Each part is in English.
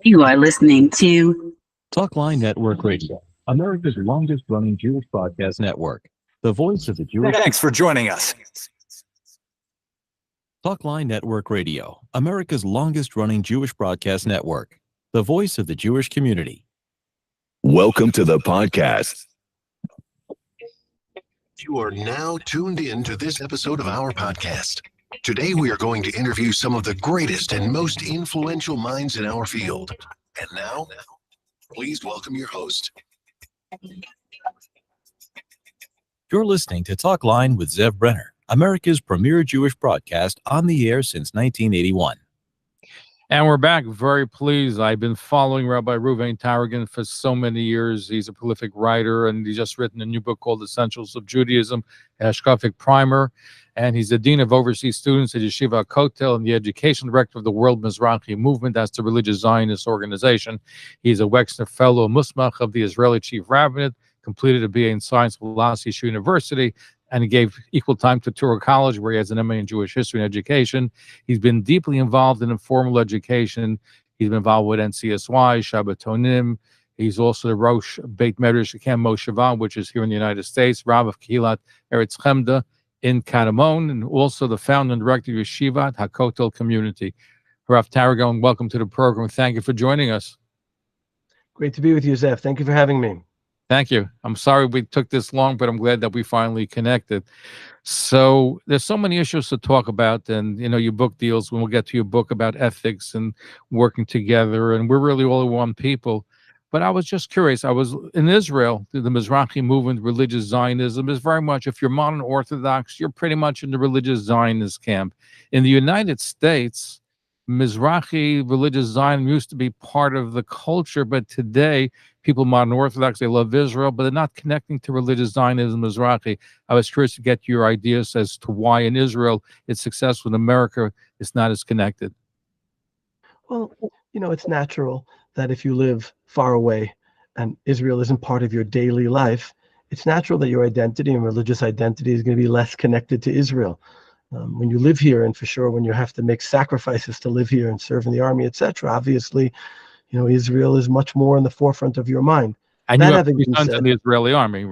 You are listening to Talkline Network Radio, America's longest-running Jewish broadcast network, the voice of the Jewish. Thanks for joining us. Talkline Network Radio, America's longest-running Jewish broadcast network, the voice of the Jewish community. Welcome to the podcast. You are now tuned in to this episode of our podcast. Today, we are going to interview some of the greatest and most influential minds in our field. And now, please welcome your host. You're listening to Talkline with Zev Brenner, America's premier Jewish broadcast on the air since 1981. And we're back. Very pleased. I've been following Rabbi Reuven Taragin for so many years. He's a prolific writer, and he's just written a new book called Essentials of Judaism, Hashkafic Primer. And he's the Dean of Overseas Students at Yeshiva Kotel and the Education Director of the World Mizrahi Movement. That's the religious Zionist organization. He's a Wexner Fellow Musmach of the Israeli Chief Rabbinate, completed a BA in Science from Yeshiva University, and he gave equal time to Torah College, where he has an MA in Jewish History and Education. He's been deeply involved in informal education. He's been involved with NCSY, Shabbatonim. He's also the Rosh Beit Medrash Camp Mosheva, which is here in the United States, Rav of Kehilat Eretz Chemda in Kadamon, and also the founder and director of Yeshivat HaKotel Community. Rav Taragin, welcome to the program. Thank you for joining us. Great to be with you, Zev. Thank you for having me. Thank you. I'm sorry we took this long, but I'm glad that we finally connected. So there's so many issues to talk about, and your book deals, when we'll get to your book, about ethics and working together, and we're really all one people. But I was just curious. I was in Israel. The Mizrahi movement, religious Zionism, is very much, if you're modern Orthodox, you're pretty much in the religious Zionist camp. In the United States, Mizrahi religious Zionism used to be part of the culture, but today, people modern Orthodox, they love Israel, but they're not connecting to religious Zionism, Mizrahi. I was curious to get your ideas as to why in Israel it's successful, in America it's not as connected. Well, it's natural that if you live far away and Israel isn't part of your daily life, it's natural that your identity and religious identity is going to be less connected to Israel. When you live here, and for sure when you have to make sacrifices to live here and serve in the army, etc., obviously, Israel is much more in the forefront of your mind. And you have sons in the Israeli army.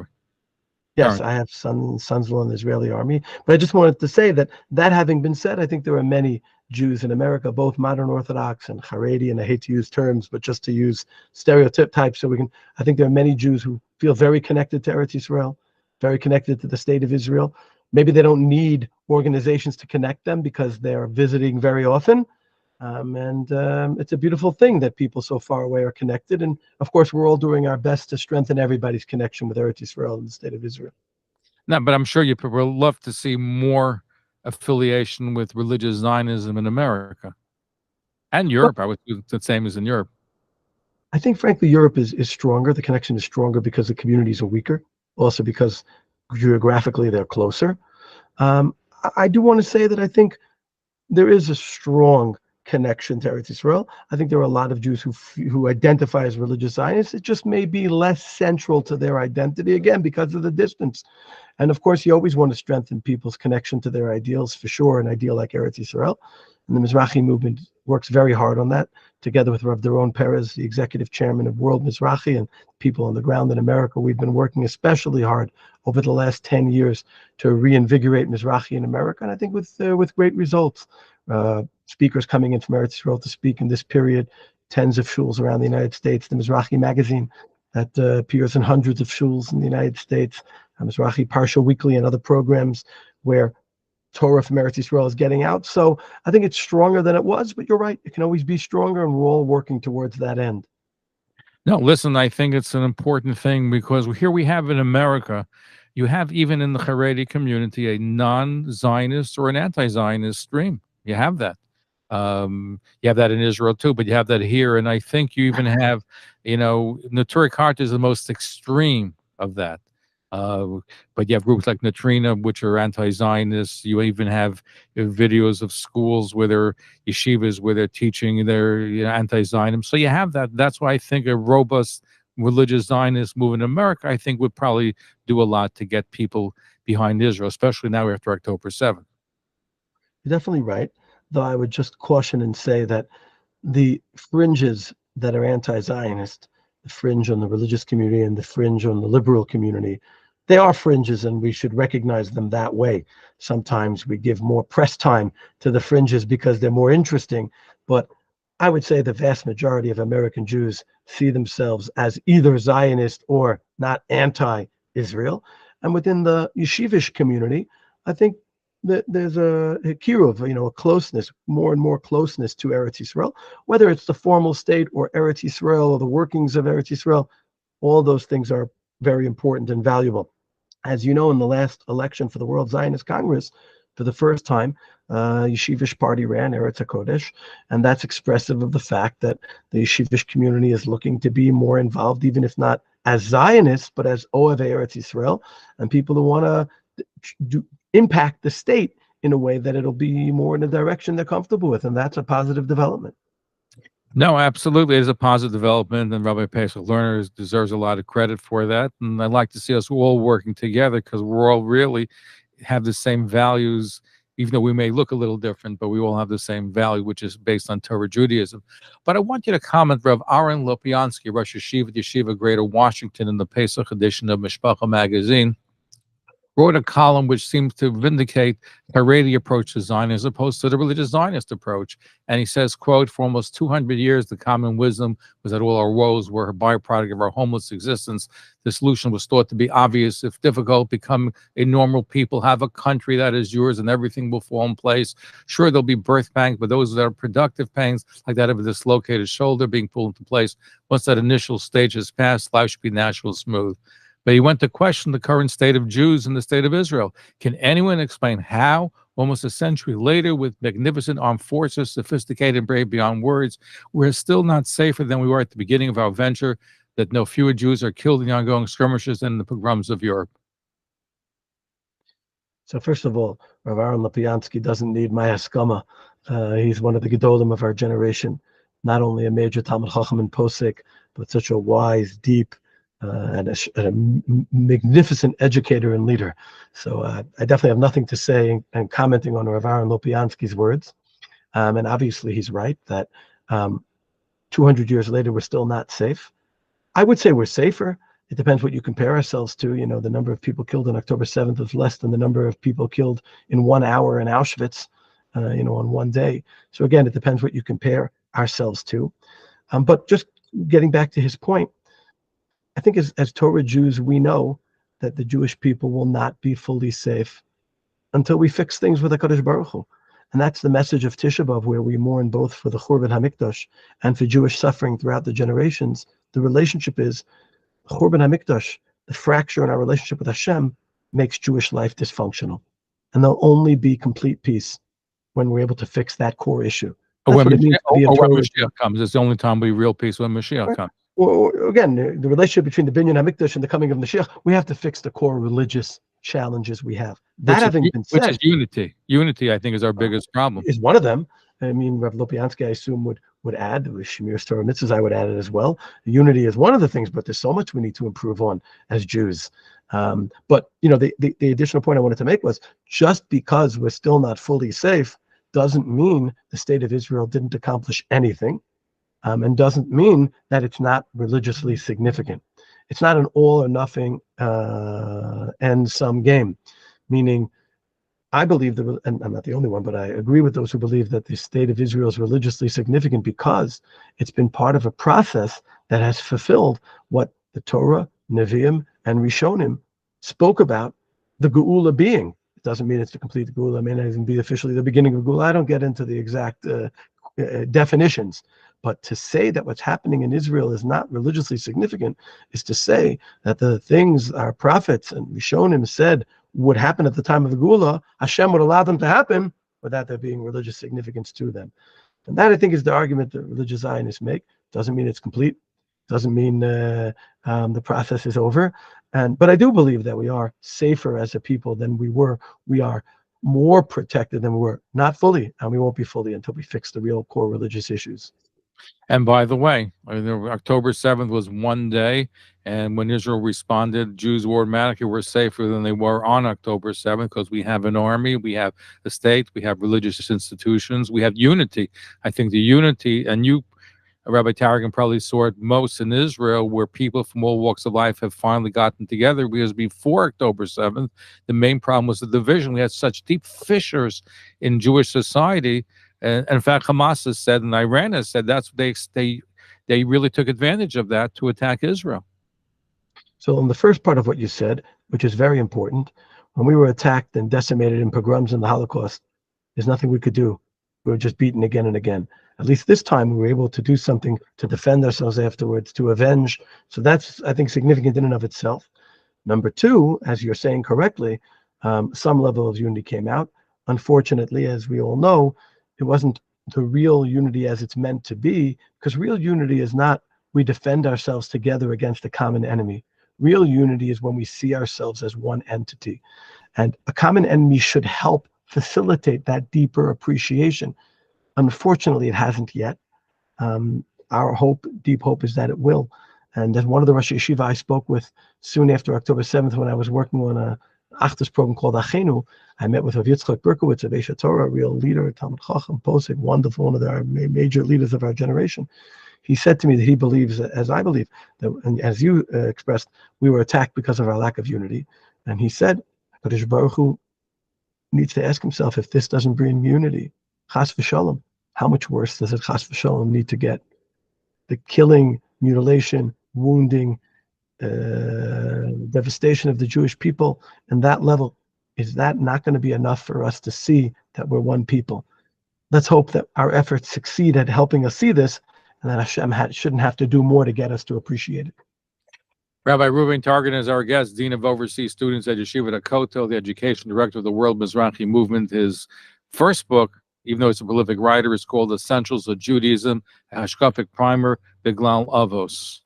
Yes, I have sons-in-law in the Israeli army. But I just wanted to say that having been said, I think there are many Jews in America, both modern Orthodox and Haredi, and I hate to use terms, but just to use stereotypes, I think there are many Jews who feel very connected to Eretz Yisrael, very connected to the state of Israel. Maybe they don't need organizations to connect them because they're visiting very often. It's a beautiful thing that people so far away are connected. And of course, we're all doing our best to strengthen everybody's connection with Eretz Yisrael and the state of Israel. No, but I'm sure you would love to see more affiliation with religious Zionism in America and Europe. I would do the same as in Europe. I think, frankly, Europe is stronger. The connection is stronger because the communities are weaker. Also because geographically they're closer. I do want to say that I think there is a strong connection to Eretz Yisrael. I think there are a lot of Jews who identify as religious Zionists. It just may be less central to their identity, again, because of the distance. And of course, you always want to strengthen people's connection to their ideals, for sure, an ideal like Eretz Yisrael. And the Mizrahi movement works very hard on that, together with Rav Doron Perez, the executive chairman of World Mizrahi, and people on the ground in America. We've been working especially hard over the last 10 years to reinvigorate Mizrahi in America, and I think with great results. Speakers coming in from Eretz Yisrael to speak in this period, tens of shuls around the United States, the Mizrahi magazine that appears in hundreds of shuls in the United States, Mizrahi Parsha Weekly, and other programs where Torah from Eretz Yisrael is getting out. So I think it's stronger than it was, but you're right, it can always be stronger, and we're all working towards that end. No, listen, I think it's an important thing because here we have in America, you have even in the Haredi community a non-Zionist or an anti-Zionist stream. You have that. You have that in Israel too, but you have that here. And I think you even have, Neturei Karta is the most extreme of that. But you have groups like Neutrina, which are anti-Zionists. You even have videos of schools where they're yeshivas, where they're teaching their anti-Zionism. So you have that. That's why I think a robust religious Zionist movement in America, I think, would probably do a lot to get people behind Israel, especially now after October 7th. You're definitely right, though I would just caution and say that the fringes that are anti-Zionist, the fringe on the religious community and the fringe on the liberal community, they are fringes and we should recognize them that way. Sometimes we give more press time to the fringes because they're more interesting, but I would say the vast majority of American Jews see themselves as either Zionist or not anti-Israel. And within the yeshivish community, I think that there's a kiruv, a closeness, more and more closeness to Eretz Yisrael, whether it's the formal state or Eretz Yisrael or the workings of Eretz Yisrael. All those things are very important and valuable. As you know, in the last election for the World Zionist Congress, for the first time, Yeshivish party ran Eretz HaKodesh, and that's expressive of the fact that the Yeshivish community is looking to be more involved, even if not as Zionists, but as Ohavei Eretz Yisrael, and people who want to impact the state in a way that it'll be more in a direction they're comfortable with, and that's a positive development. No, absolutely. It is a positive development, and Rabbi Pesach Lerner deserves a lot of credit for that. And I'd like to see us all working together because we're all really have the same values, even though we may look a little different, but we all have the same value, which is based on Torah Judaism. But I want you to comment, Rav Aaron Lopiansky, Rosh Yeshiva at Yeshiva Greater Washington, in the Pesach edition of Mishpacha magazine, wrote a column which seems to vindicate the Haredi approach to Zionism as opposed to the religious Zionist approach. And he says, quote, for almost 200 years, the common wisdom was that all our woes were a byproduct of our homeless existence. The solution was thought to be obvious. If difficult, become a normal people, have a country that is yours and everything will fall in place. Sure, there'll be birth pangs, but those that are productive pangs, like that of a dislocated shoulder being pulled into place, once that initial stage has passed, life should be natural and smooth. But he went to question the current state of Jews in the state of Israel. Can anyone explain how, almost a century later, with magnificent armed forces, sophisticated and brave beyond words, we're still not safer than we were at the beginning of our venture, that no fewer Jews are killed in the ongoing skirmishes than in the pogroms of Europe? So first of all, Rav Aaron Lopiansky doesn't need my haskama. He's one of the gedolim of our generation, not only a major Talmud Chacham and Posek, but such a wise, deep, and a magnificent educator and leader. So I definitely have nothing to say and commenting on Rav Aaron Lopiansky's words. And obviously he's right that 200 years later, we're still not safe. I would say we're safer. It depends what you compare ourselves to. The number of people killed on October 7th is less than the number of people killed in 1 hour in Auschwitz, on one day. So again, it depends what you compare ourselves to. But just getting back to his point, I think as Torah Jews, we know that the Jewish people will not be fully safe until we fix things with HaKadosh Baruch Hu. And that's the message of Tisha B'Av, where we mourn both for the Churban HaMikdash and for Jewish suffering throughout the generations. The relationship is Churban HaMikdash, the fracture in our relationship with Hashem, makes Jewish life dysfunctional. And there'll only be complete peace when we're able to fix that core issue. That's When what it means to be a Torah. Mashiach comes, it's the only time we real peace when Mashiach comes. Well, again, the relationship between the Binyan HaMikdash and the coming of Mashiach, we have to fix the core religious challenges we have. That having been said, which is unity. Unity, I think, is our biggest problem. Is one of them. I mean, Rav Lopiansky, I assume, would add, with Shemir Torah Mitzvahs, I would add it as well. Unity is one of the things, but there's so much we need to improve on as Jews. But, the additional point I wanted to make was, just because we're still not fully safe doesn't mean the state of Israel didn't accomplish anything. And doesn't mean that it's not religiously significant. It's not an all or nothing end sum game, meaning I believe and I'm not the only one, but I agree with those who believe that the state of Israel is religiously significant because it's been part of a process that has fulfilled what the Torah, Nevi'im, and Rishonim spoke about the Geula being. It doesn't mean it's the complete Geula. It may not even be officially the beginning of Geula. I don't get into the exact definitions. But to say that what's happening in Israel is not religiously significant is to say that the things our prophets and Rishonim said would happen at the time of the Geula, Hashem would allow them to happen without there being religious significance to them. And that, I think, is the argument that religious Zionists make. Doesn't mean it's complete. Doesn't mean the process is over. But I do believe that we are safer as a people than we were. We are more protected than we were. Not fully, and we won't be fully until we fix the real core religious issues. And by the way, October 7th was one day, and when Israel responded, Jews automatically were safer than they were on October 7th because we have an army, we have a state, we have religious institutions, we have unity. I think the unity, and you Rabbi Taragin probably saw it most in Israel, where people from all walks of life have finally gotten together, because before October 7th, the main problem was the division. We had such deep fissures in Jewish society. And in fact, Hamas has said, and Iran has said, that's they really took advantage of that to attack Israel. So in the first part of what you said, which is very important, when we were attacked and decimated in pogroms in the Holocaust, there's nothing we could do. We were just beaten again and again. At least this time we were able to do something to defend ourselves afterwards, to avenge. So that's, I think, significant in and of itself. Number two, as you're saying correctly, some level of unity came out. Unfortunately, as we all know, it wasn't the real unity as it's meant to be, because real unity is not we defend ourselves together against a common enemy. Real unity is when we see ourselves as one entity. And a common enemy should help facilitate that deeper appreciation. Unfortunately, it hasn't yet. Our hope, deep hope, is that it will. And as one of the Rosh Yeshiva I spoke with soon after October 7th, when I was working on a Achdus program called Achenu, I met with Rav Yitzchak Berkowitz of Eshet Torah, a real leader, Talmud Chacham, Posek, wonderful, one of our major leaders of our generation. He said to me that he believes, as I believe, that, and as you expressed, we were attacked because of our lack of unity. And he said, Kadosh Baruch Hu needs to ask himself, if this doesn't bring unity, chas v'shalom, how much worse does it chas v'shalom need to get? The killing, mutilation, wounding, devastation of the Jewish people, and that level, is that not going to be enough for us to see that we're one people? Let's hope that our efforts succeed at helping us see this, and that Hashem shouldn't have to do more to get us to appreciate it. Rabbi Reuven Taragin is our guest, Dean of Overseas Students at Yeshiva Kotel, the Education Director of the World Mizrahi Movement. His first book, even though he's a prolific writer, is called Essentials of Judaism, a Hashkafic Primer, Biglal Avos.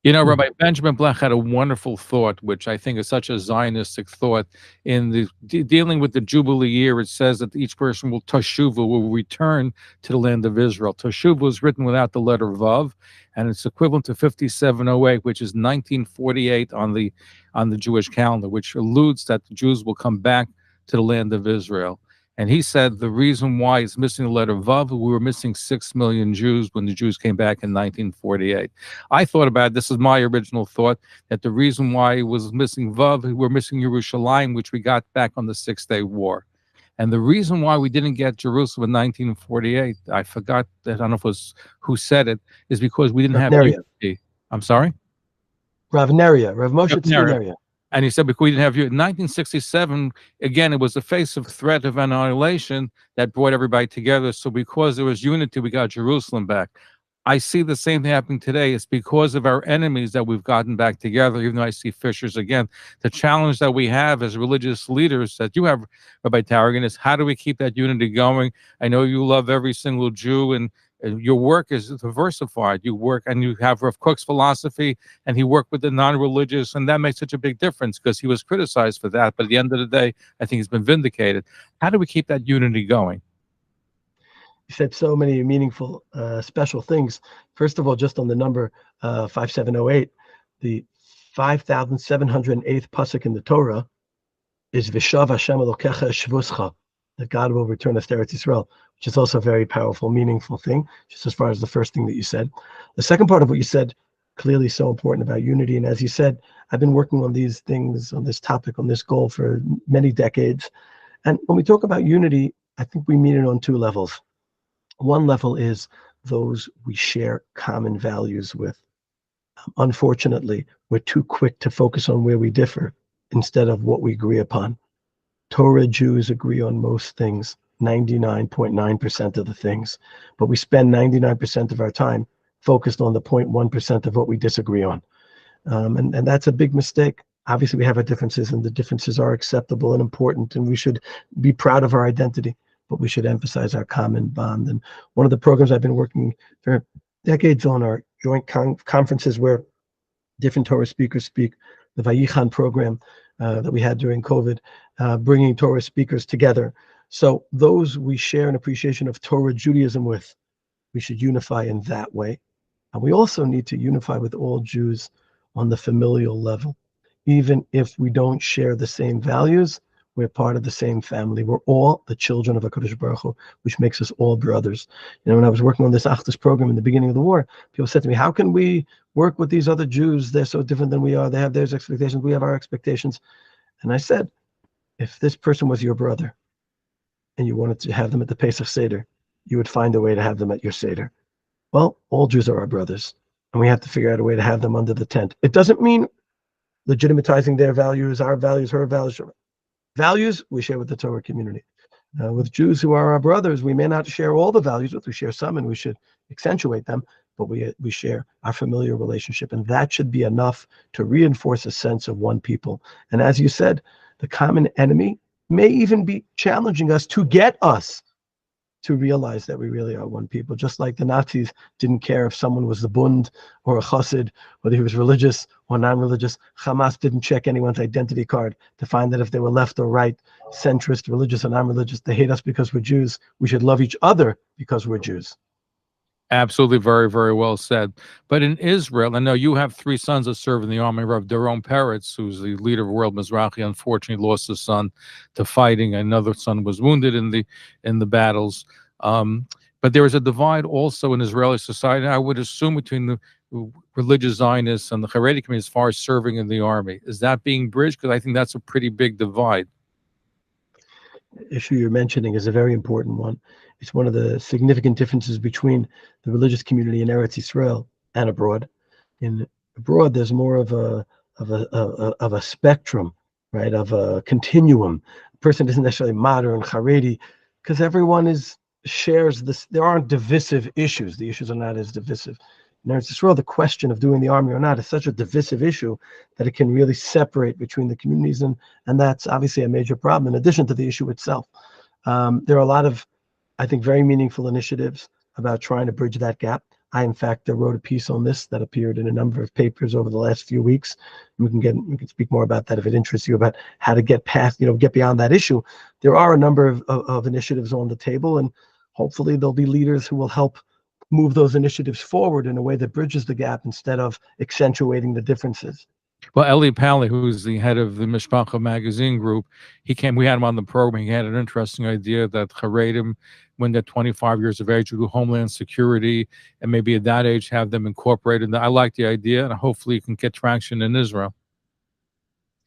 You know, Rabbi Benjamin Blech had a wonderful thought, which I think is such a Zionistic thought. In the dealing with the Jubilee year, it says that each person will Teshuvah, will return to the land of Israel. Teshuvah is written without the letter Vav, and it's equivalent to 5708, which is 1948 on the Jewish calendar, which alludes that the Jews will come back to the land of Israel. And he said the reason why it's missing the letter Vav, we were missing 6 million Jews when the Jews came back in 1948. I thought about it, this is my original thought, that the reason why it was missing Vav, we're missing Yerushalayim, which we got back on the Six-Day War. And the reason why we didn't get Jerusalem in 1948, I forgot, I don't know if it was who said it, is because we didn't have unity. I'm sorry? Rav Neria, Rav Moshe Neria. And he said, because we didn't have you. In 1967, again, it was the face of threat of annihilation that brought everybody together. So because there was unity, we got Jerusalem back. I see the same thing happening today. It's because of our enemies that we've gotten back together, even though I see fissures again. The challenge that we have as religious leaders, that you have, Rabbi Taragin, is how do we keep that unity going? I know you love every single Jew, and your work is diversified. You work, and you have Rav Kook's philosophy, and he worked with the non-religious, and that makes such a big difference because he was criticized for that. But at the end of the day, I think he's been vindicated. How do we keep that unity going? You said so many meaningful, special things. First of all, just on the number 5708, the 5,708th pasuk in the Torah is V'shav Hashem Elokecha Shvuscha, that God will return us to Eretz Yisrael, which is also a very powerful, meaningful thing, just as far as the first thing that you said. The second part of what you said, clearly so important about unity. And as you said, I've been working on these things, on this topic, on this goal for many decades. And when we talk about unity, I think we mean it on two levels. One level is those we share common values with. Unfortunately, we're too quick to focus on where we differ instead of what we agree upon. Torah Jews agree on most things, 99.9% of the things, but we spend 99% of our time focused on the 0.1% of what we disagree on. And that's a big mistake. Obviously, we have our differences, and the differences are acceptable and important, and we should be proud of our identity, but we should emphasize our common bond. And one of the programs I've been working for decades on are joint conferences where different Torah speakers speak, the Vayichan program that we had during COVID, bringing Torah speakers together. So those we share an appreciation of Torah Judaism with, we should unify in that way. And we also need to unify with all Jews on the familial level. Even if we don't share the same values, We're part of the same family. We're all the children of HaKadosh Baruch Hu, which makes us all brothers. When I was working on this Achdus program in the beginning of the war, people said to me, how can we work with these other Jews? They're so different than we are. They have their expectations. We have our expectations. And I said, if this person was your brother and you wanted to have them at the Pesach Seder, you would find a way to have them at your Seder. Well, all Jews are our brothers, and we have to figure out a way to have them under the tent. It doesn't mean legitimatizing their values, our values, her values. Values we share with the Torah community. With Jews who are our brothers, we may not share all the values, but we share some, and we should accentuate them. But we share our familiar relationship, and that should be enough to reinforce a sense of one people. And as you said, the common enemy may even be challenging us to get us to realize that we really are one people. Just like the Nazis didn't care if someone was the Bund or a Chassid, whether he was religious or non-religious. Hamas didn't check anyone's identity card to find that if they were left or right, centrist, religious or non-religious. They hate us because we're Jews. We should love each other because we're Jews. Absolutely, very, very well said. But in Israel, I know you have 3 sons that serve in the army. Rav Doron Peretz, who's the leader of World Mizrachi, unfortunately lost his son to fighting. Another son was wounded in the battles. But there is a divide also in Israeli society, I would assume, between the religious Zionists and the Haredi community as far as serving in the army. Is that being bridged? Because I think that's a pretty big divide. The issue you're mentioning is a very important one. It's one of the significant differences between the religious community in Eretz Yisrael and abroad. Abroad, there's more of a spectrum, right? Of a continuum. A person isn't necessarily modern, Haredi, because everyone shares this. There aren't divisive issues. The issues are not as divisive. In Eretz Yisrael, the question of doing the army or not is such a divisive issue that it can really separate between the communities, and that's obviously a major problem in addition to the issue itself. There are a lot of, I think, very meaningful initiatives about trying to bridge that gap. I, in fact, wrote a piece on this that appeared in a number of papers over the last few weeks. We can speak more about that if it interests you, about how to get past, get beyond that issue. There are a number of initiatives on the table, and hopefully there'll be leaders who will help move those initiatives forward in a way that bridges the gap instead of accentuating the differences. Well, Eli Pally, who's the head of the Mishpacha magazine group, we had him on the program. He had an interesting idea that Haredim, when they're 25 years of age, will do Homeland Security, and maybe at that age have them incorporated. I like the idea, and hopefully you can get traction in Israel.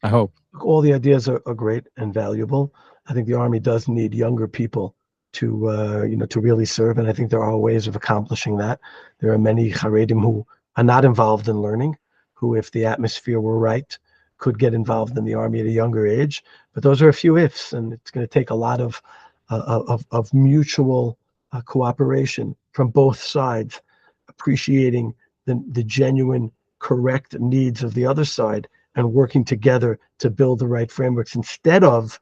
I hope. All the ideas are great and valuable. I think the Army does need younger people to really serve, and I think there are ways of accomplishing that. There are many Haredim who are not involved in learning, who, if the atmosphere were right, could get involved in the army at a younger age. But those are a few ifs, and it's going to take a lot of mutual cooperation from both sides, appreciating the genuine, correct needs of the other side, and working together to build the right frameworks instead of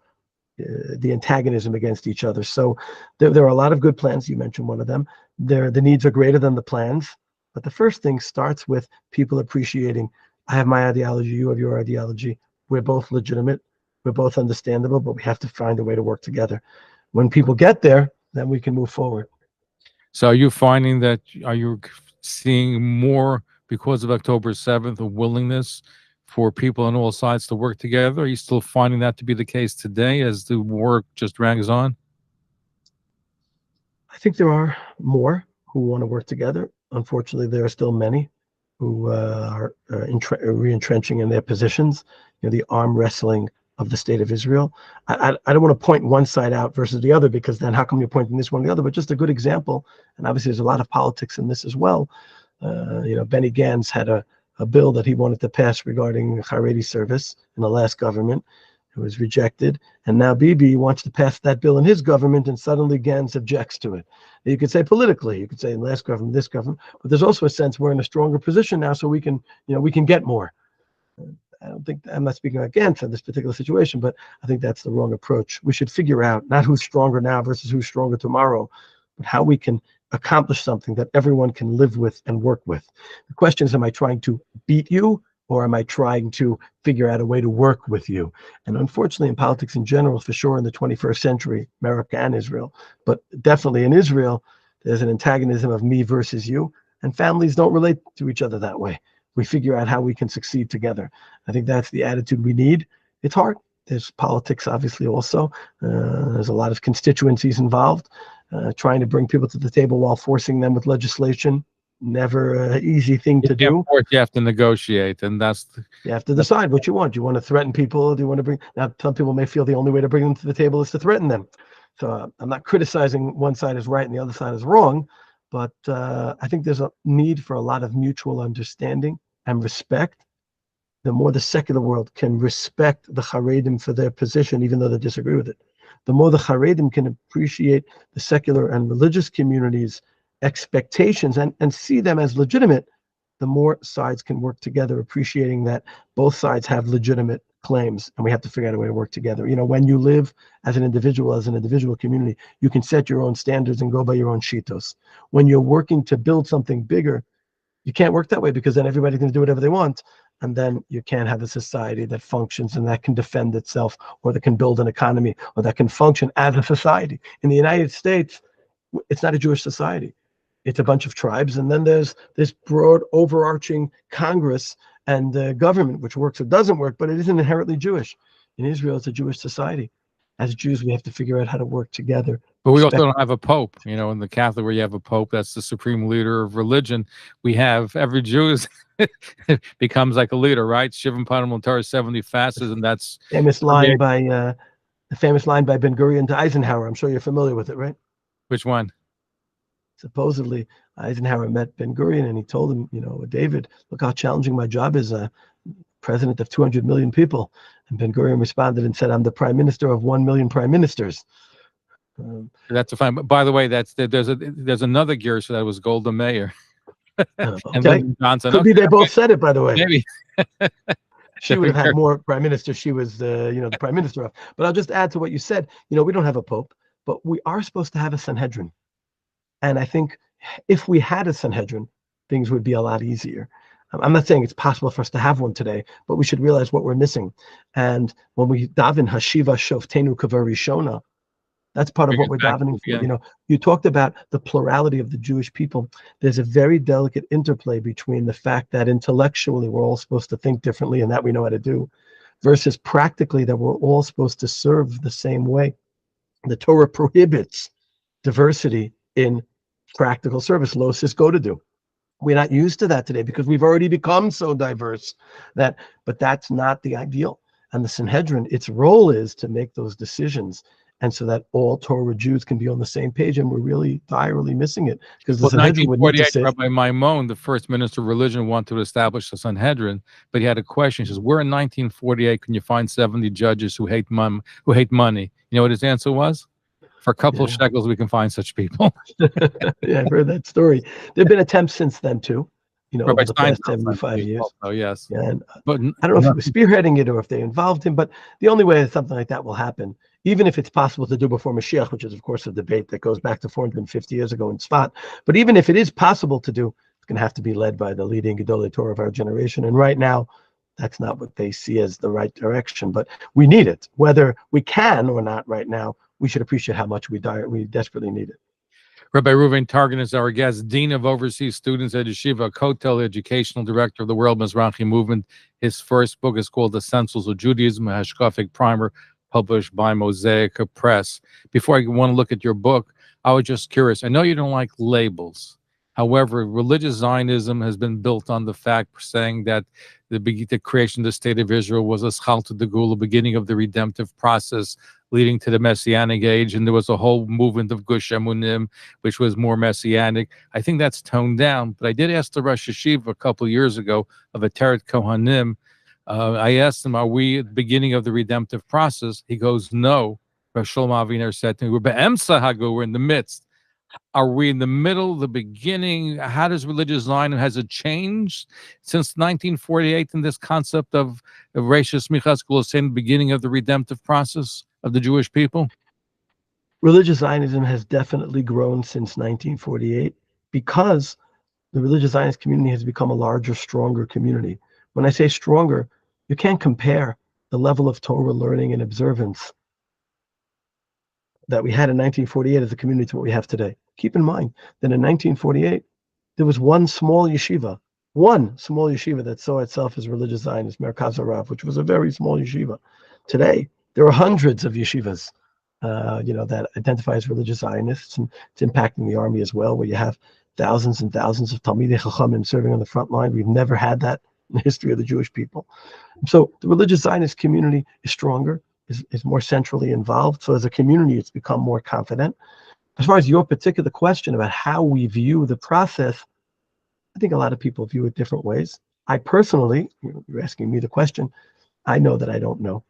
the antagonism against each other. So there are a lot of good plans. You mentioned one of them. The needs are greater than the plans. But the first thing starts with people appreciating, I have my ideology, you have your ideology. We're both legitimate. We're both understandable, but we have to find a way to work together. When people get there, then we can move forward. So are you seeing more, because of October 7th, a willingness for people on all sides to work together? Are you still finding that to be the case today as the war just drags on? I think there are more who want to work together. Unfortunately, there are still many who are re-entrenching in their positions. The arm wrestling of the state of Israel. I don't want to point one side out versus the other, because then how come you're pointing this one or the other? But just a good example, and obviously there's a lot of politics in this as well. Benny Gantz had a bill that he wanted to pass regarding Haredi service in the last government. It was rejected, and now Bibi wants to pass that bill in his government, and suddenly Gantz objects to it. You could say politically, you could say in last government, this government, but there's also a sense we're in a stronger position now, so we can get more. I'm not speaking against this particular situation, but I think that's the wrong approach. We should figure out not who's stronger now versus who's stronger tomorrow, but how we can accomplish something that everyone can live with and work with. The question is, am I trying to beat you, or am I trying to figure out a way to work with you? And unfortunately, in politics in general, for sure in the 21st century, America and Israel, but definitely in Israel, there's an antagonism of me versus you, and families don't relate to each other that way. We figure out how we can succeed together. I think that's the attitude we need. It's hard. There's politics, obviously, also. There's a lot of constituencies involved. Trying to bring people to the table while forcing them with legislation, never an easy thing to do. You have to negotiate, and You have to decide what you want. Do you want to threaten people? Do you want to bring? Now, some people may feel the only way to bring them to the table is to threaten them. So I'm not criticizing one side is right and the other side is wrong, but I think there's a need for a lot of mutual understanding and respect. The more the secular world can respect the Haredim for their position, even though they disagree with it, the more the Haredim can appreciate the secular and religious community's expectations and see them as legitimate, the more sides can work together, appreciating that both sides have legitimate claims, and we have to figure out a way to work together. When you live as an individual community, you can set your own standards and go by your own shitos. When you're working to build something bigger, you can't work that way, because then everybody's going to do whatever they want. And then you can't have a society that functions and that can defend itself, or that can build an economy, or that can function as a society. In the United States, it's not a Jewish society. It's a bunch of tribes. And then there's this broad overarching Congress and government, which works or doesn't work, but it isn't inherently Jewish. In Israel, it's a Jewish society. As Jews, we have to figure out how to work together. But we also don't have a pope. In the Catholic, where you have a pope, that's the supreme leader of religion. We have every Jew becomes like a leader, right? Shivim Panim Torah 70 fasts, and that's the famous line by Ben Gurion to Eisenhower. I'm sure you're familiar with it, right? Which one? Supposedly, Eisenhower met Ben Gurion and he told him, David, look how challenging my job is, president of 200 million people. And Ben Gurion responded and said, I'm the prime minister of 1 million prime ministers. That's a fine. But by the way, there's another gear, so that was Golda Meir. Okay. And Lyndon Johnson. Could be they both said it, by the way. Maybe. She would have had more prime ministers. She was the prime minister of. But I'll just add to what you said. We don't have a pope, but we are supposed to have a Sanhedrin. And I think if we had a Sanhedrin, things would be a lot easier. I'm not saying it's possible for us to have one today, but we should realize what we're missing. And when we daven Hashiva Shoftenu Kavarishona, that's part of what we're davening for. You talked about the plurality of the Jewish people. There's a very delicate interplay between the fact that intellectually we're all supposed to think differently, and that we know how to do, versus practically that we're all supposed to serve the same way. The Torah prohibits diversity in practical service. Lo sis go to do. We're not used to that today because we've already become so diverse but that's not the ideal. And the Sanhedrin, its role is to make those decisions, and so that all Torah Jews can be on the same page. And we're really direly missing it, because the Sanhedrin would need to say, Rabbi Maimon, the first minister of religion, wanted to establish the Sanhedrin, but he had a question. He says, where in 1948 can you find 70 judges who hate money? You know what his answer was? For a couple of shekels, we can find such people. Yeah, I've heard that story. There have been attempts since then too, over the past 75 years. Oh, yes. And but I don't know if he was spearheading it or if they involved him, but the only way that something like that will happen, even if it's possible to do before Mashiach, which is of course a debate that goes back to 450 years ago in Tzfat, but even if it is possible to do, it's going to have to be led by the leading Gedolei Torah of our generation. And right now, that's not what they see as the right direction, but we need it. Whether we can or not right now, we should appreciate how much we desperately need it. Rabbi Reuven Taragin is our guest, Dean of Overseas Students at Yeshiva, Kotel Educational Director of the World Mizrahi Movement. His first book is called Essentials of Judaism, a Hashkafic Primer, published by Mosaic Press. Before I want to look at your book, I was just curious. I know you don't like labels. However, religious Zionism has been built on the fact saying that the creation of the state of Israel was a Schalta de Gula, beginning of the redemptive process leading to the Messianic age, and there was a whole movement of Gush Emunim, which was more Messianic. I think that's toned down, but I did ask the Rosh Yeshiva a couple of years ago of Ateret Kohanim. I asked him, are we at the beginning of the redemptive process? He goes, no. Rosh Shlomo Aviner said to me, we're in the midst. Are we in the middle, the beginning? How does religious Zionism, has it changed since 1948 in this concept of Reishis Michas Gula, saying the beginning of the redemptive process of the Jewish people? Religious Zionism has definitely grown since 1948 because the religious Zionist community has become a larger, stronger community. When I say stronger, you can't compare the level of Torah learning and observance that we had in 1948 as a community to what we have today. Keep in mind that in 1948, there was one small yeshiva that saw itself as religious Zionist, Merkaz Harav, which was a very small yeshiva. today there are hundreds of yeshivas, that identify as religious Zionists, and it's impacting the army as well, where you have thousands and thousands of Talmidei Chachamim serving on the front line. We've never had that in the history of the Jewish people. So the religious Zionist community is stronger, is more centrally involved. So as a community, it's become more confident. As far as your particular question about how we view the process, I think a lot of people view it different ways. I personally, you're asking me the question, I know that I don't know.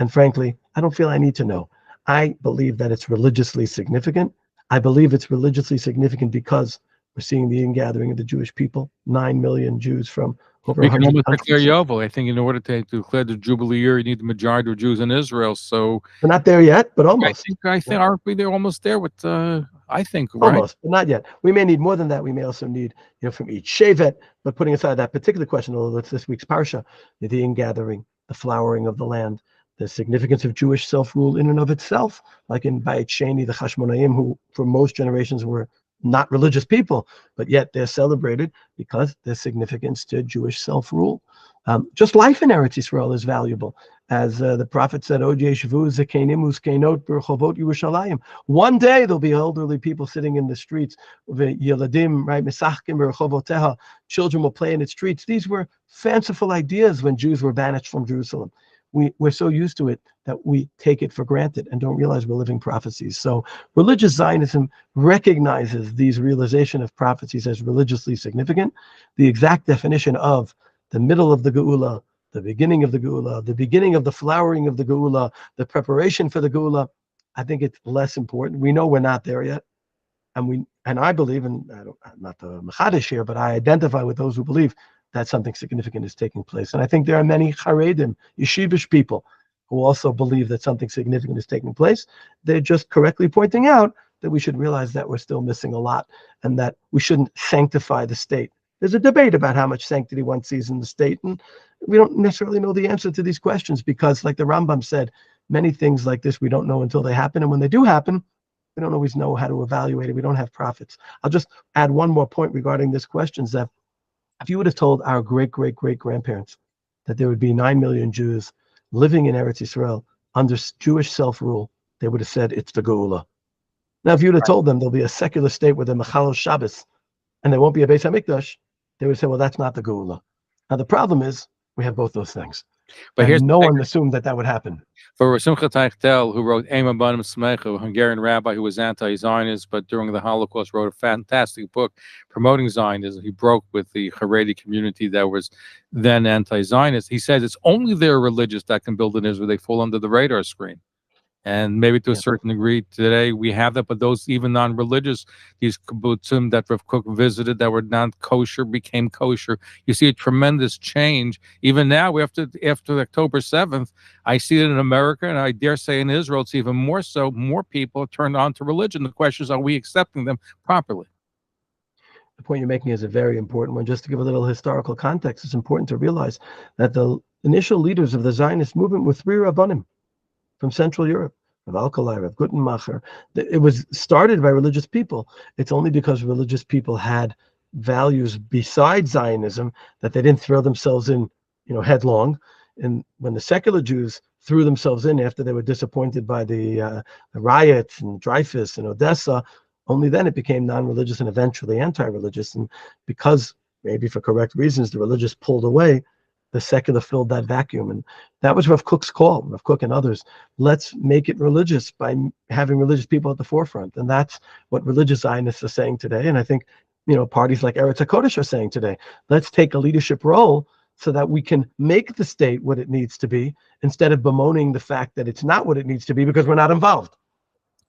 And frankly, I don't feel I need to know. I believe that it's religiously significant. I believe it's religiously significant because we're seeing the ingathering of the Jewish people, 9 million Jews from over We can 100 almost countries. declare Yovel. I think in order to declare the Jubilee year, you need the majority of Jews in Israel. So We're not there yet, but almost. I think aren't we there almost there with I think, right? Almost, but not yet. We may need more than that. We may also need, from each shevet. But putting aside that particular question, although it's this week's parsha, the ingathering, the flowering of the land, the significance of Jewish self-rule in and of itself, like in Bayit Sheni, the Chashmonaim, who for most generations were not religious people, but yet they're celebrated because there's significance to Jewish self-rule. Just life in Eretz Yisrael is valuable. As the prophet said, one day there'll be elderly people sitting in the streets. Children will play in its streets. These were fanciful ideas when Jews were banished from Jerusalem. We're so used to it that we take it for granted and don't realize we're living prophecies. So religious Zionism recognizes these realization of prophecies as religiously significant. The exact definition of the middle of the Geula, the beginning of the Geula, the beginning of the flowering of the Geula, the preparation for the Geula, I think it's less important. We know we're not there yet. And I believe, and I'm not the Mechadish here, but I identify with those who believe that something significant is taking place. And I think there are many Haredim, Yeshivish people, who also believe that something significant is taking place. They're just correctly pointing out that we should realize that we're still missing a lot and that we shouldn't sanctify the state. There's a debate about how much sanctity one sees in the state, and we don't necessarily know the answer to these questions because, like the Rambam said, many things like this we don't know until they happen, and when they do happen, we don't always know how to evaluate it. We don't have prophets. I'll just add one more point regarding this question, Zev. If you would have told our great-great-great-grandparents that there would be 9 million Jews living in Eretz Yisrael under Jewish self-rule, they would have said it's the Geula. Now, if you would have told them there'll be a secular state with a Mechal Shabbos and there won't be a Beis HaMikdash, they would say, well, that's not the Geula. Now, the problem is we have both those things. But here's no one assumed that would happen. For Simcha Teichtel, who wrote Ema Banim Smecha, a Hungarian rabbi who was anti-Zionist, but during the Holocaust wrote a fantastic book promoting Zionism. He broke with the Haredi community that was then anti-Zionist. He says it's only their religious that can build an Israel. They fall under the radar screen. And maybe to a certain degree today we have that, but those even non-religious, these kibbutzim that Rav Kook visited that were not kosher became kosher. You see a tremendous change. Even now, after October 7th, I see it in America, and I dare say in Israel, it's even more so. More people are turned on to religion. The question is, are we accepting them properly? The point you're making is a very important one. Just to give a little historical context, it's important to realize that the initial leaders of the Zionist movement were 3 Rabbanim from Central Europe, Rav Alkalai, Rav Gutenmacher. It was started by religious people. It's only because religious people had values besides Zionism that they didn't throw themselves in, headlong. And when the secular Jews threw themselves in after they were disappointed by the riots and Dreyfus and Odessa, only then it became non-religious and eventually anti-religious. And because, maybe for correct reasons, the religious pulled away, the secular filled that vacuum. And that was Rav Kook's call, Rav Kook and others. Let's make it religious by having religious people at the forefront. And that's what religious Zionists are saying today. And I think, parties like Eretz HaKodesh are saying today, let's take a leadership role so that we can make the state what it needs to be instead of bemoaning the fact that it's not what it needs to be because we're not involved.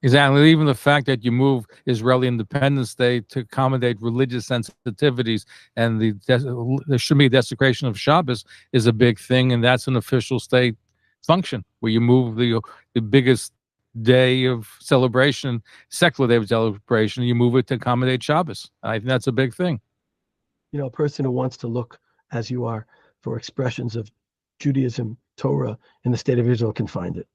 Exactly. Even the fact that you move Israeli Independence Day to accommodate religious sensitivities and there should be a desecration of Shabbos is a big thing, and that's an official state function where you move the biggest day of celebration, secular day of celebration, and you move it to accommodate Shabbos. I think that's a big thing. A person who wants to look as you are for expressions of Judaism, Torah in the state of Israel can find it.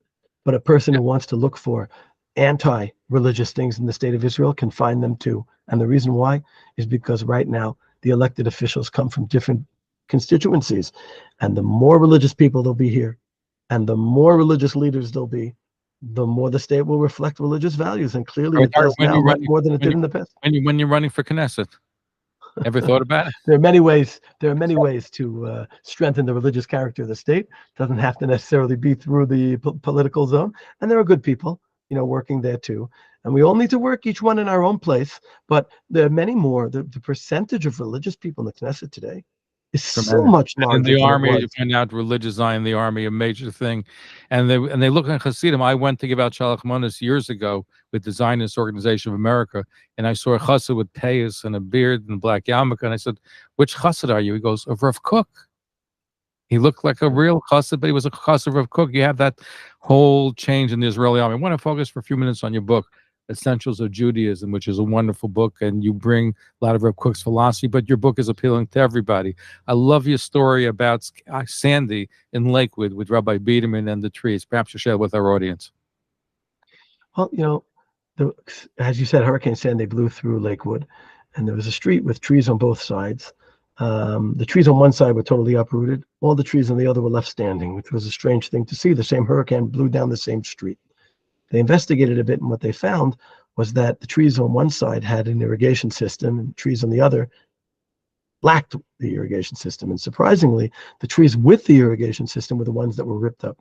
But a person who wants to look for anti-religious things in the state of Israel can find them too. And the reason why is because right now the elected officials come from different constituencies. And the more religious people there'll be here, And the more religious leaders there'll be, the more the state will reflect religious values. And clearly it does now much more than it did in the past. When you're running for Knesset, ever thought about it? There are many ways to strengthen the religious character of the state. It doesn't have to necessarily be through the political zone. And there are good people, working there too. And we all need to work, each one in our own place. But there are many more. The percentage of religious people in the Knesset today is so much larger. In the than army, it was. you find out religious eye in the army, a major thing. And they look at Hasidim. I went to give out Shalach Manos years ago with the Zionist Organization of America, and I saw a chassid with payas and a beard and a black yarmulke, and I said, "Which chassid are you?" He goes, "Of Rav Kook." He looked like a real chassid, but he was a chassid of Rav Kook. You have that whole change in the Israeli army. I want to focus for a few minutes on your book, Essentials of Judaism, which is a wonderful book, and you bring a lot of Reb Kook's philosophy, but your book is appealing to everybody. I love your story about Sandy in Lakewood with Rabbi Biederman and the trees. Perhaps you share it with our audience. Well, as you said, Hurricane Sandy blew through Lakewood, and there was a street with trees on both sides. The trees on one side were totally uprooted. All the trees on the other were left standing, which was a strange thing to see. The same hurricane blew down the same street. They investigated a bit, and what they found was that the trees on one side had an irrigation system, and trees on the other lacked the irrigation system. And surprisingly, the trees with the irrigation system were the ones that were ripped up.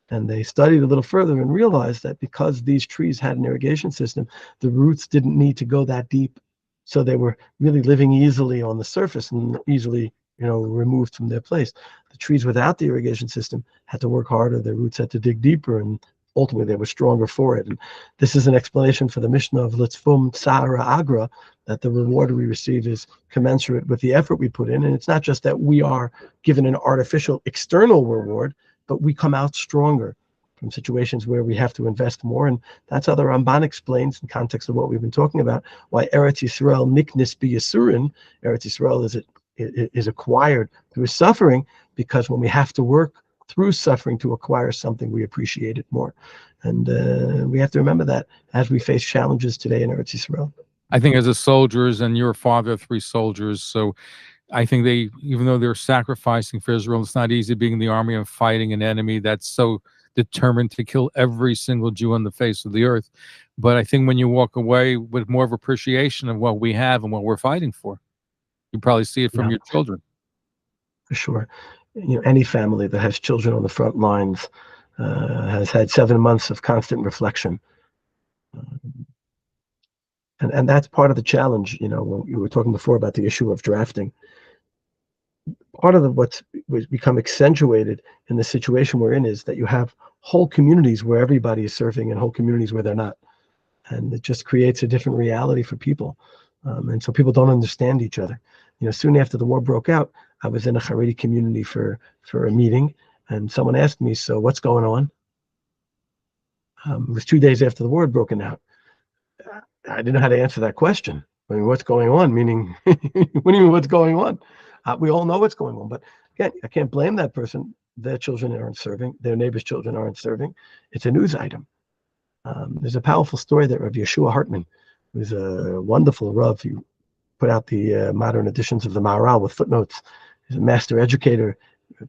And they studied a little further and realized that because these trees had an irrigation system, the roots didn't need to go that deep. So they were really living easily on the surface and easily, removed from their place. The trees without the irrigation system had to work harder. Their roots had to dig deeper, and ultimately they were stronger for it. And this is an explanation for the Mishnah of Litzvum Tsara Agra, that the reward we receive is commensurate with the effort we put in. And it's not just that we are given an artificial external reward, but we come out stronger from situations where we have to invest more. And that's how the Ramban explains, in context of what we've been talking about, why Eretz Yisrael niknis b'yisurin, Eretz Yisrael is acquired through suffering, because when we have to work through suffering to acquire something, we appreciate it more. And we have to remember that as we face challenges today in Eretz Yisrael. I think as a soldiers, and you're a father of 3 soldiers, so I think even though they're sacrificing for Israel, it's not easy being in the army and fighting an enemy that's so determined to kill every single Jew on the face of the earth. But I think when you walk away with more of appreciation of what we have and what we're fighting for, you probably see it from your children. For sure. Any family that has children on the front lines has had 7 months of constant reflection. And that's part of the challenge. When you were talking before about the issue of drafting, part of what's become accentuated in the situation we're in is that you have whole communities where everybody is serving and whole communities where they're not. And it just creates a different reality for people. And so people don't understand each other. Soon after the war broke out, I was in a Haredi community for a meeting, and someone asked me, "So what's going on?" It was 2 days after the war had broken out. I didn't know how to answer that question. I mean, what's going on? Meaning, what do you mean what's going on? We all know what's going on, but again, I can't blame that person. Their children aren't serving. Their neighbors' children aren't serving. It's a news item. There's a powerful story there of Yeshua Hartman, who's a wonderful Rav. He put out the modern editions of the Maharal with footnotes. He's a master educator,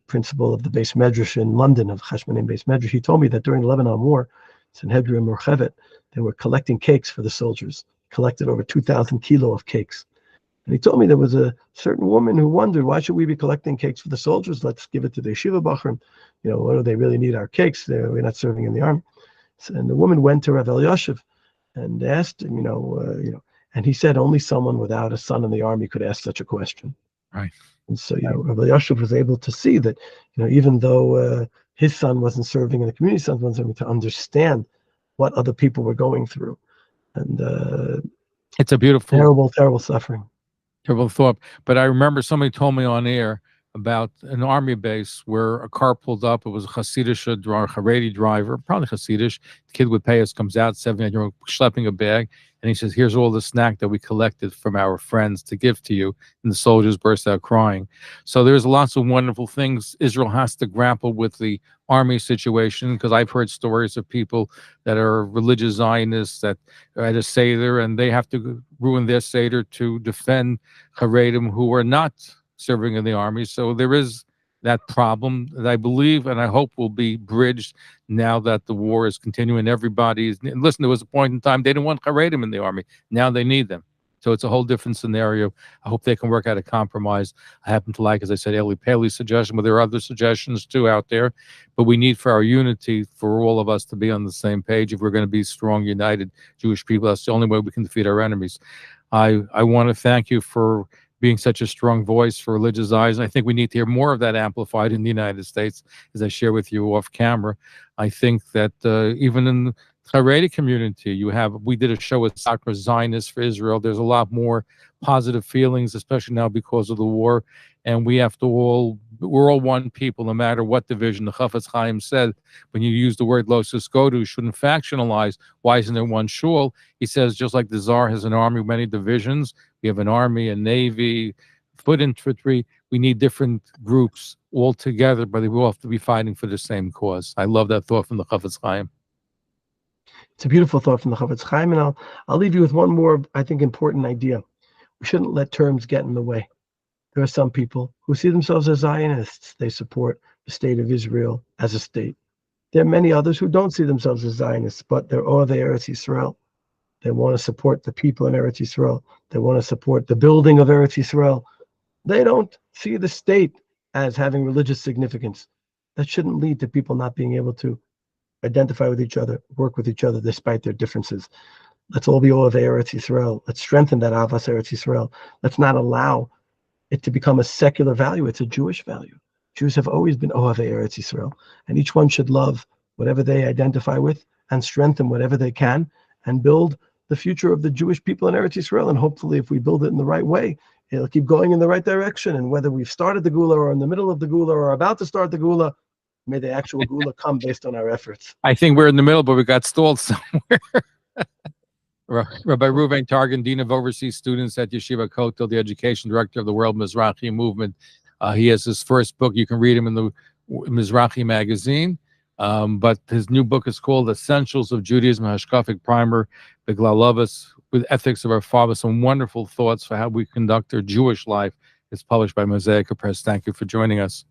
principal of the Beis Medrash in London, of Chashmonaim Beis Medrash. He told me that during the Lebanon War, Sanhedrin Murchevet, they were collecting cakes for the soldiers, collected over 2,000 kilo of cakes. And he told me there was a certain woman who wondered, why should we be collecting cakes for the soldiers? Let's give it to the yeshiva bachrim. What do they really need our cakes? We're not serving in the army. And the woman went to Rav Elyashiv and asked him, and he said only someone without a son in the army could ask such a question. Right. And so, Rav Elyashiv was able to see that, even though his son wasn't serving and the community son wasn't serving, to understand what other people were going through. And it's a beautiful, terrible suffering. Terrible thought. But I remember somebody told me on air about an army base where a car pulled up. It was a Hasidish Haredi driver, probably Hasidish. The kid with payas comes out, 7-year-old, schlepping a bag, and he says, "Here's all the snack that we collected from our friends to give to you." And the soldiers burst out crying. So there's lots of wonderful things. Israel has to grapple with the army situation, because I've heard stories of people that are religious Zionists that are at a Seder, and they have to ruin their Seder to defend Haredim who are not serving in the army. So there is that problem that I believe and I hope will be bridged now that the war is continuing. Everybody is, listen, there was a point in time they didn't want Haredim in the army. Now they need them. So it's a whole different scenario. I hope they can work out a compromise. I happen to like, as I said, Eli Paley's suggestion, but there are other suggestions too out there. But we need for our unity, for all of us to be on the same page. If we're going to be strong, united Jewish people, that's the only way we can defeat our enemies. I want to thank you for being such a strong voice for religious Zionists. I think we need to hear more of that amplified in the United States, as I share with you off camera. I think that even in the Haredi community, we did a show with Soccer Zionists for Israel. There's a lot more positive feelings, especially now because of the war. And we're all one people, no matter what division. The Chafetz Chaim said, when you use the word lo siskodu, you shouldn't factionalize. Why isn't there one shul? He says, just like the Tsar has an army with many divisions, we have an army, a navy, foot infantry. We need different groups all together, but they will have to be fighting for the same cause. I love that thought from the Chafetz Chaim. It's a beautiful thought from the Chafetz Chaim, and I'll leave you with one more, I think, important idea. We shouldn't let terms get in the way. There are some people who see themselves as Zionists. They support the state of Israel as a state. There are many others who don't see themselves as Zionists, but they're Ohavei Eretz Yisrael. They want to support the people in Eretz Yisrael. They want to support the building of Eretz Yisrael. They don't see the state as having religious significance. That shouldn't lead to people not being able to identify with each other, work with each other despite their differences. Let's all be Ohavei Eretz Yisrael. Let's strengthen that Ahavas Eretz Yisrael. Let's not allow it to become a secular value. It's a Jewish value. Jews have always been Ohavei Eretz Yisrael, and each one should love whatever they identify with and strengthen whatever they can and build the future of the Jewish people in Eretz Yisrael. And hopefully, if we build it in the right way, it'll keep going in the right direction. And whether we've started the Gula or in the middle of the Gula or about to start the Gula, may the actual Gula come based on our efforts. I think we're in the middle, but we got stalled somewhere. Rabbi Reuven Taragin, Dean of Overseas Students at Yeshiva Kotel, the Education Director of the World Mizrahi Movement. He has his first book. You can read him in the Mizrahi magazine. But his new book is called Essentials of Judaism, Hashkafic Primer, Beglalovas, with Ethics of Our Father. Some wonderful thoughts for how we conduct our Jewish life. It's published by Mosaic Press. Thank you for joining us.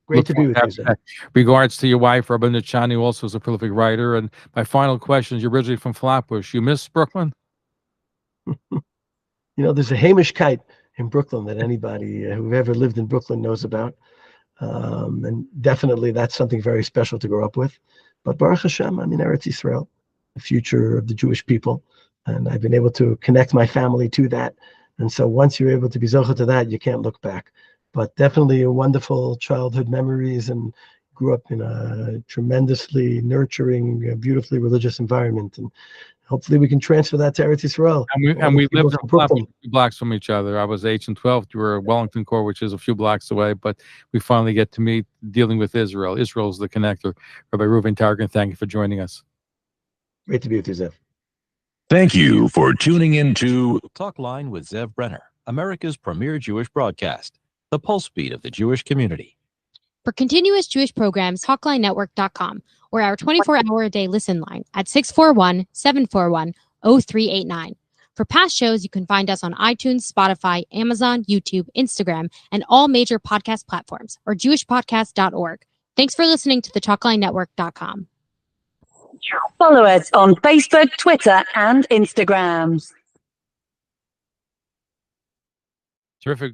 Great to be with you, Zev. Regards to your wife, Rabbi Nichani, also is a prolific writer. And my final question is, you're originally from Flatbush. You miss Brooklyn? There's a Hamishkeit in Brooklyn that anybody who ever lived in Brooklyn knows about. And definitely that's something very special to grow up with. But Baruch Hashem, I'm in Eretz Yisrael, the future of the Jewish people. And I've been able to connect my family to that. And so once you're able to be zocheh to that, you can't look back. But definitely a wonderful childhood memories, and grew up in a tremendously nurturing, beautifully religious environment. And hopefully we can transfer that to Eretz Yisrael. And we lived a few blocks from each other. I was 8 and 12. You were at Wellington Court, which is a few blocks away. But we finally get to meet dealing with Israel. Israel's the connector. Rabbi Reuven Taragin, thank you for joining us. Great to be with you, Zev. Thank you for tuning in to Talkline with Zev Brenner, America's premier Jewish broadcast, the pulse beat of the Jewish community. For continuous Jewish programs, TalklineNetwork.com, or our 24-hour-a-day listen line at 641-741-0389. For past shows, you can find us on iTunes, Spotify, Amazon, YouTube, Instagram, and all major podcast platforms, or jewishpodcast.org. Thanks for listening to the TalklineNetwork.com. Follow us on Facebook, Twitter, and Instagram. Terrific.